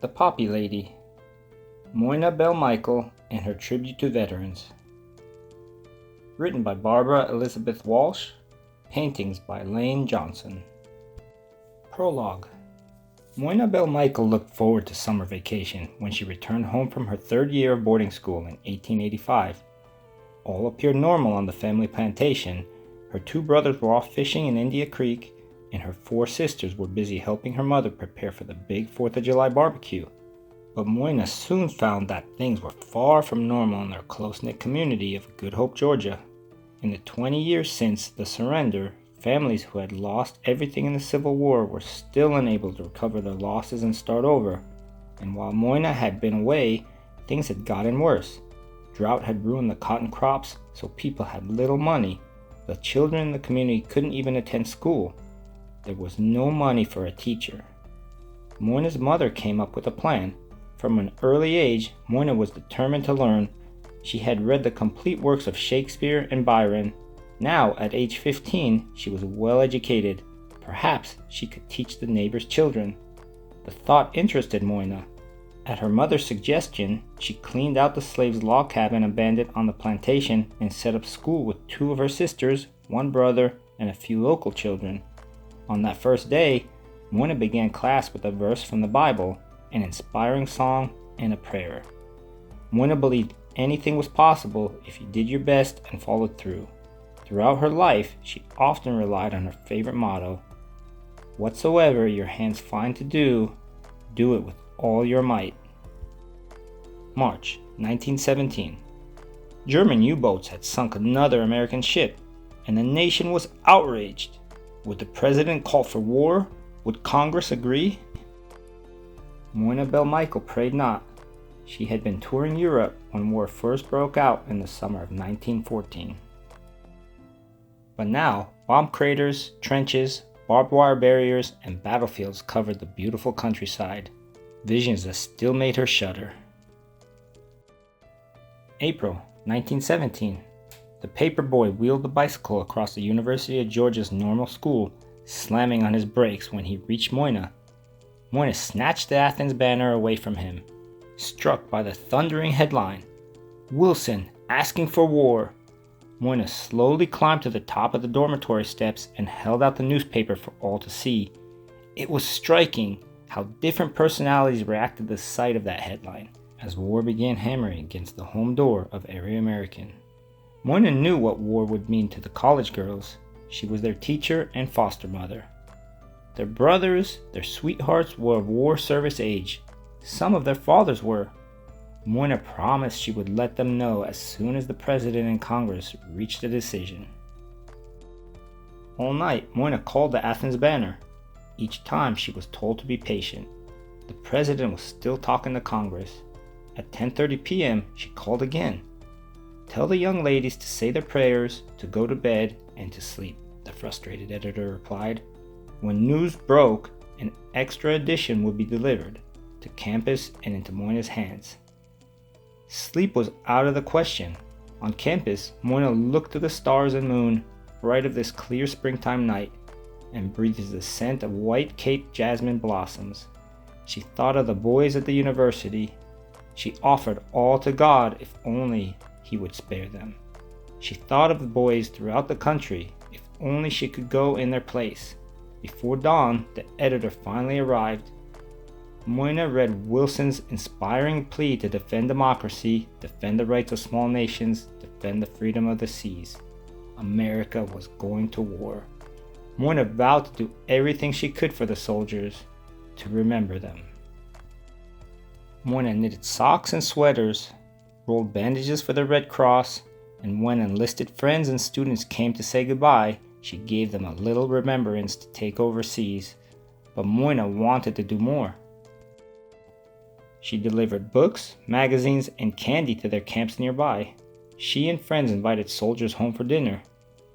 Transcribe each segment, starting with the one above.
The Poppy Lady, Moina Belle Michael and her tribute to veterans. Written by Barbara Elizabeth Walsh, paintings by Layne Johnson. Prologue. Moina Belle Michael looked forward to summer vacation when she returned home from her third year of boarding school in 1885. All appeared normal on the family plantation. Her two brothers were off fishing in India Creek, and her four sisters were busy helping her mother prepare for the big 4th of July barbecue. But Moina soon found that things were far from normal in their close-knit community of Good Hope, Georgia. In the 20 years since the surrender, families who had lost everything in the Civil War were still unable to recover their losses and start over. And while Moina had been away, things had gotten worse. Drought had ruined the cotton crops, so people had little money. The children in the community couldn't even attend school. There was no money for a teacher. Moina's mother came up with a plan. From an early age, Moina was determined to learn. She had read the complete works of Shakespeare and Byron. Now, at age 15, she was well educated. Perhaps she could teach the neighbors' children. The thought interested Moina. At her mother's suggestion, she cleaned out the slaves' log cabin abandoned on the plantation and set up school with two of her sisters, one brother, and a few local children. On that first day, Moina began class with a verse from the Bible, an inspiring song, and a prayer. Moina believed anything was possible if you did your best and followed through. Throughout her life, she often relied on her favorite motto, "Whatsoever your hands find to do, do it with all your might." March 1917. German U-boats had sunk another American ship, and the nation was outraged. Would the president call for war? Would Congress agree? Moina Belle Michael prayed not. She had been touring Europe when war first broke out in the summer of 1914. But now, bomb craters, trenches, barbed wire barriers, and battlefields covered the beautiful countryside, visions that still made her shudder. April 1917. The paper boy wheeled the bicycle across the University of Georgia's normal school, slamming on his brakes when he reached Moina. Moina snatched the Athens banner away from him, struck by the thundering headline, "Wilson asking for war." Moina slowly climbed to the top of the dormitory steps and held out the newspaper for all to see. It was striking how different personalities reacted to the sight of that headline, as war began hammering against the home door of every American. Moina knew what war would mean to the college girls. She was their teacher and foster mother. Their brothers, their sweethearts were of war service age. Some of their fathers were. Moina promised she would let them know as soon as the president and Congress reached a decision. All night, Moina called the Athens banner. Each time she was told to be patient. The president was still talking to Congress. At 10:30 p.m., she called again. "Tell the young ladies to say their prayers, to go to bed, and to sleep," the frustrated editor replied. When news broke, an extra edition would be delivered to campus and into Moina's hands. Sleep was out of the question. On campus, Moina looked to the stars and moon, bright of this clear springtime night, and breathed the scent of white Cape jasmine blossoms. She thought of the boys at the university. She offered all to God if only He would spare them. She thought of the boys throughout the country, if only she could go in their place. Before dawn, the editor finally arrived. Moina read Wilson's inspiring plea to defend democracy, defend the rights of small nations, defend the freedom of the seas. America was going to war. Moina vowed to do everything she could for the soldiers, to remember them. Moina knitted socks and sweaters, rolled bandages for the Red Cross, and when enlisted friends and students came to say goodbye, she gave them a little remembrance to take overseas. But Moina wanted to do more. She delivered books, magazines, and candy to their camps nearby. She and friends invited soldiers home for dinner,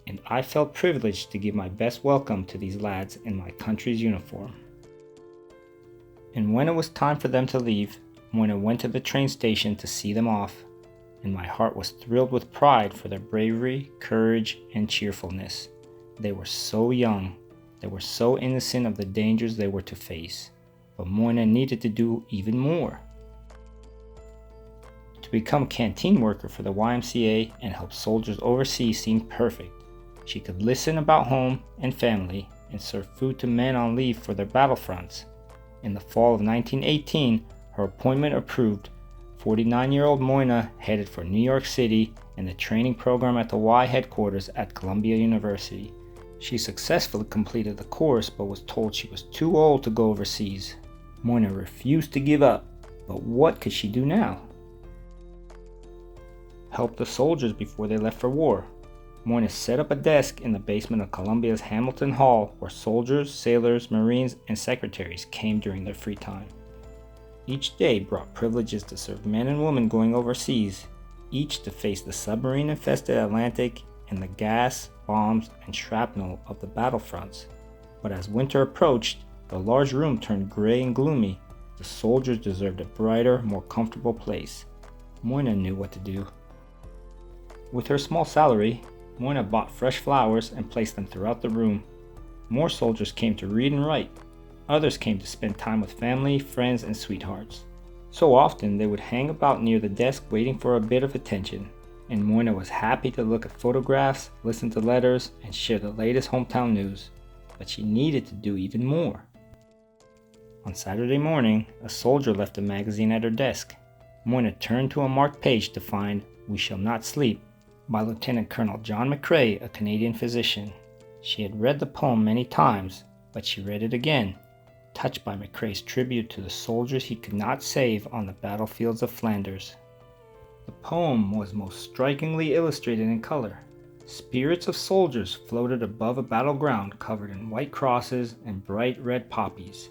and I felt privileged to give my best welcome to these lads in my country's uniform. And when it was time for them to leave, Moina went to the train station to see them off, and my heart was thrilled with pride for their bravery, courage, and cheerfulness. They were so young. They were so innocent of the dangers they were to face. but Moina needed to do even more. To become a canteen worker for the YMCA and help soldiers overseas seemed perfect. She could listen about home and family and serve food to men on leave for their battlefronts. In the fall of 1918, her appointment approved. 49-year-old Moina headed for New York City and the training program at the Y headquarters at Columbia University. She successfully completed the course but was told she was too old to go overseas. Moina refused to give up, but what could she do now? Help the soldiers before they left for war. Moina set up a desk in the basement of Columbia's Hamilton Hall where soldiers, sailors, Marines, and secretaries came during their free time. Each day brought privileges to serve men and women going overseas, each to face the submarine-infested Atlantic and the gas, bombs, and shrapnel of the battlefronts. But as winter approached, the large room turned gray and gloomy. The soldiers deserved a brighter, more comfortable place. Moina knew what to do. With her small salary, Moina bought fresh flowers and placed them throughout the room. More soldiers came to read and write. Others came to spend time with family, friends, and sweethearts. So often they would hang about near the desk waiting for a bit of attention, and Moina was happy to look at photographs, listen to letters, and share the latest hometown news. But she needed to do even more. On Saturday morning, a soldier left a magazine at her desk. Moina turned to a marked page to find "We Shall Not Sleep" by Lieutenant Colonel John McCrae, a Canadian physician. She had read the poem many times, but she read it again, touched by McCrae's tribute to the soldiers he could not save on the battlefields of Flanders. The poem was most strikingly illustrated in color. Spirits of soldiers floated above a battleground covered in white crosses and bright red poppies.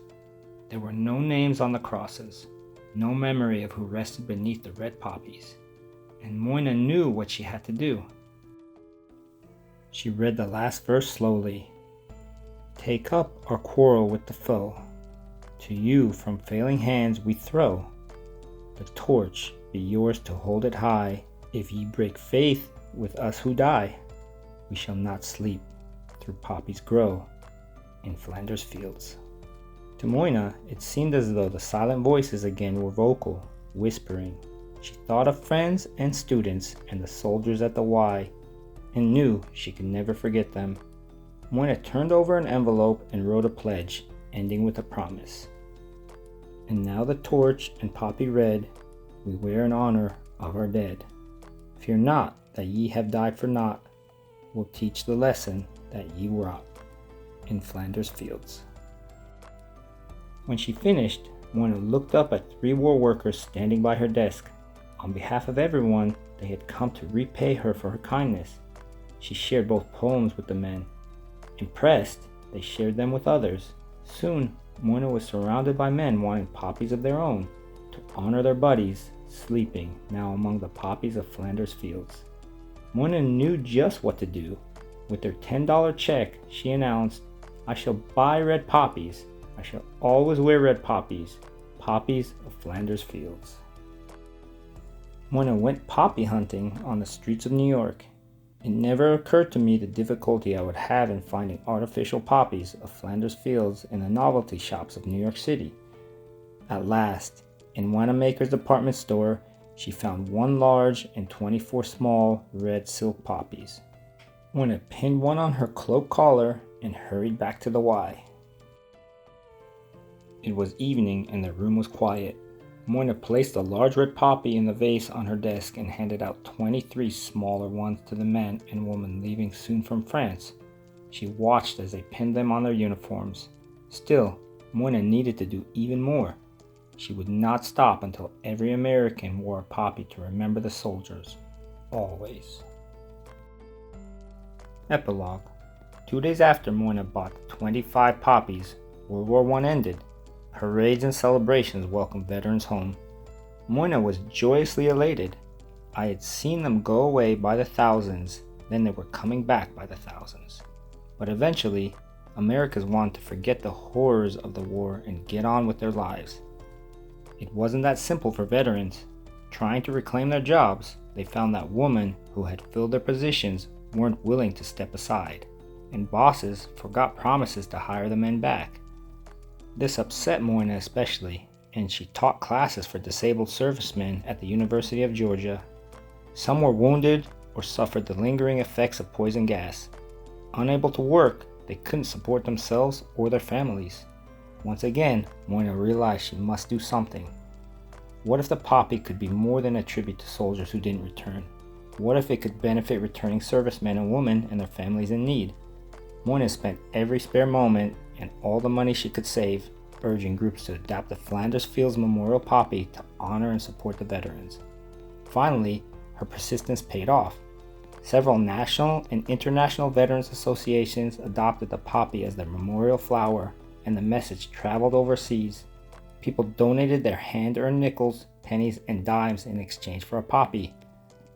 There were no names on the crosses, no memory of who rested beneath the red poppies, and Moina knew what she had to do. She read the last verse slowly. "Take up our quarrel with the foe. To you from failing hands we throw. The torch be yours to hold it high. If ye break faith with us who die, we shall not sleep through poppies grow in Flanders fields." To Moina, it seemed as though the silent voices again were vocal, whispering. She thought of friends and students and the soldiers at the Y, and knew she could never forget them. Moina turned over an envelope and wrote a pledge, ending with a promise. "And now the torch and poppy red we wear in honor of our dead. Fear not that ye have died for naught. We'll teach the lesson that ye wrought in Flanders fields." When she finished, Moina looked up at 3 war workers standing by her desk. On behalf of everyone, they had come to repay her for her kindness. She shared both poems with the men. Impressed, they shared them with others. Soon, Moina was surrounded by men wanting poppies of their own, to honor their buddies, sleeping now among the poppies of Flanders fields. Moina knew just what to do. With her $10 check, she announced, "I shall buy red poppies. I shall always wear red poppies, poppies of Flanders fields." Moina went poppy hunting on the streets of New York. It never occurred to me the difficulty I would have in finding artificial poppies of Flanders fields in the novelty shops of New York City. At last, in Wanamaker's department store, she found 1 large and 24 small red silk poppies. Moina pinned one on her cloak collar and hurried back to the Y. It was evening and the room was quiet. Moina placed a large red poppy in the vase on her desk and handed out 23 smaller ones to the men and women leaving soon from France. She watched as they pinned them on their uniforms. Still, Moina needed to do even more. She would not stop until every American wore a poppy to remember the soldiers. Always. Epilogue. 2 days after Moina bought the 25 poppies, World War I ended. Parades and celebrations welcomed veterans home. Moina was joyously elated. I had seen them go away by the thousands, then they were coming back by the thousands. But eventually, Americans wanted to forget the horrors of the war and get on with their lives. It wasn't that simple for veterans. Trying to reclaim their jobs, they found that women who had filled their positions weren't willing to step aside, and bosses forgot promises to hire the men back. This upset Moina especially, and she taught classes for disabled servicemen at the University of Georgia. Some were wounded or suffered the lingering effects of poison gas. Unable to work, they couldn't support themselves or their families. Once again, Moina realized she must do something. What if the poppy could be more than a tribute to soldiers who didn't return? What if it could benefit returning servicemen and women and their families in need? Moina spent every spare moment and all the money she could save urging groups to adopt the Flanders Fields Memorial Poppy to honor and support the veterans. Finally, her persistence paid off. Several national and international veterans associations adopted the poppy as their memorial flower, and the message traveled overseas. People donated their hand-earned nickels, pennies, and dimes in exchange for a poppy.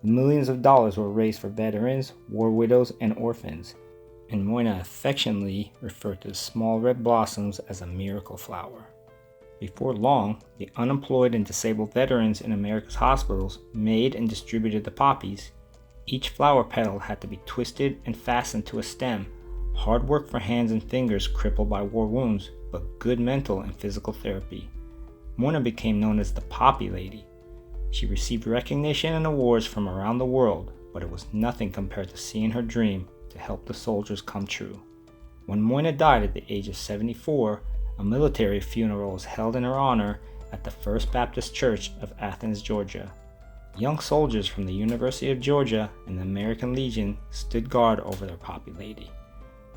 Millions of dollars were raised for veterans, war widows, and orphans, and Moina affectionately referred to the small red blossoms as a miracle flower. Before long, the unemployed and disabled veterans in America's hospitals made and distributed the poppies. Each flower petal had to be twisted and fastened to a stem. Hard work for hands and fingers crippled by war wounds, but good mental and physical therapy. Moina became known as the Poppy Lady. She received recognition and awards from around the world, but it was nothing compared to seeing her dream to help the soldiers come true. When Moina died at the age of 74, a military funeral was held in her honor at the First Baptist Church of Athens, Georgia. Young soldiers from the University of Georgia and the American Legion stood guard over their Poppy Lady.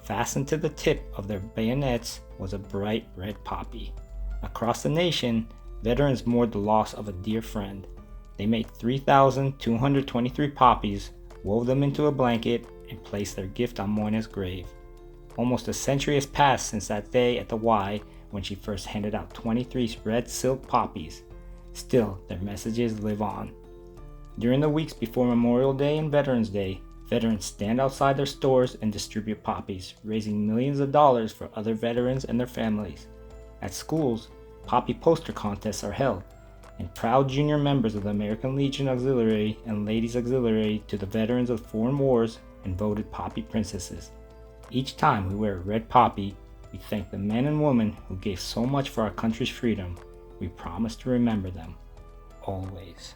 Fastened to the tip of their bayonets was a bright red poppy. Across the nation, veterans mourned the loss of a dear friend. They made 3,223 poppies, wove them into a blanket, and placed their gift on Moina's grave. Almost a century has passed since that day at the Y when she first handed out 23 red silk poppies. Still, their messages live on. During the weeks before Memorial Day and Veterans Day, veterans stand outside their stores and distribute poppies, raising millions of dollars for other veterans and their families. At schools, poppy poster contests are held, and proud junior members of the American Legion Auxiliary and Ladies Auxiliary to the veterans of foreign wars and voted poppy princesses. Each time we wear a red poppy, we thank the men and women who gave so much for our country's freedom. We promise to remember them, always.